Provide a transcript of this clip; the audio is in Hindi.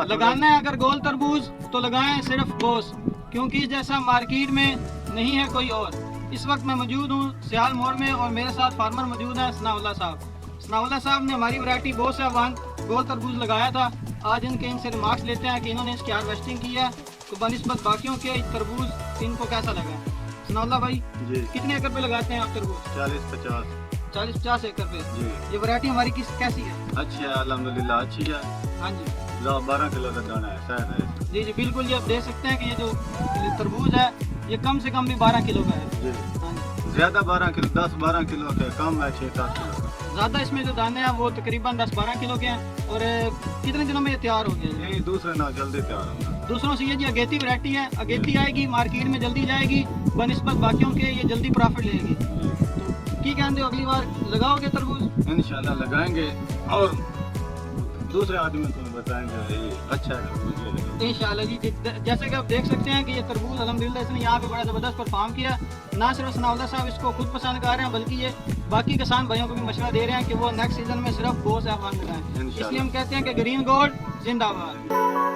लगाना है अगर गोल तरबूज तो लगाएं सिर्फ बोस, क्योंकि जैसा मार्केट में नहीं है कोई और। इस वक्त मैं मौजूद हूँ सियाल मोड़ में और मेरे साथ फार्मर मौजूद हैं सनाउल्लाह साहब। सनाउल्लाह साहब ने हमारी वैरायटी बोस है वन गोल तरबूज लगाया था। आज इनसे रिमार्क्स लेते हैं कि इन्होंने इसकी हार्वेस्टिंग की है तो बनिस्बत बाकियों के तरबूज इनको कैसा लगा। सनाउल्लाह भाई जी, कितने एकड़ पे लगाते हैं आप तरबूज? 40-50 एकड़ पे। जी। ये वैरायटी हमारी कैसी है? अच्छी है अल्हम्दुलिल्लाह, अच्छी है। हाँ जी 12 किलो का दाना है, शायद है। जी जी बिल्कुल, ये आप देख सकते हैं कि ये जो तरबूज है ये कम से कम भी 12 किलो का है। जी, हाँ जी, ज्यादा 12 किलो, 10-12 किलो के, कम है 6-7 किलो का। ज़्यादा इसमें जो दाने हैं वो तकरीबन 10-12 किलो के हैं। और कितने दिनों में ये तैयार हो गया? नहीं, दूसरे ना जल्दी तैयार होगा। दूसरों से ये जी अगेती वैरायटी है, अगेती आएगी मार्केट में जल्दी जाएगी, बनिस्बत बाकियों के ये जल्दी प्रॉफिट लेगी। तो की कहते हो अगली बार लगाओगे तरबूज? इंशाल्लाह लगाएंगे और दूसरे आदमी को बताएंगे ये अच्छा है मुझे। इंशाल्लाह जी। जैसे कि आप देख सकते हैं कि ये तरबूज अल्हम्दुलिल्लाह इसने यहाँ पे बड़ा ज़बरदस्त परफॉर्म किया। ना सिर्फ सनाउल्लाह साहब इसको खुद पसंद कर रहे हैं बल्कि ये बाकी किसान भाइयों को भी मशवरा दे रहे हैं कि वो नेक्स्ट सीजन में सिर्फ बोस है लगाएं। इसलिए हम कहते हैं कि ग्रीन गोल्ड जिंदाबाद।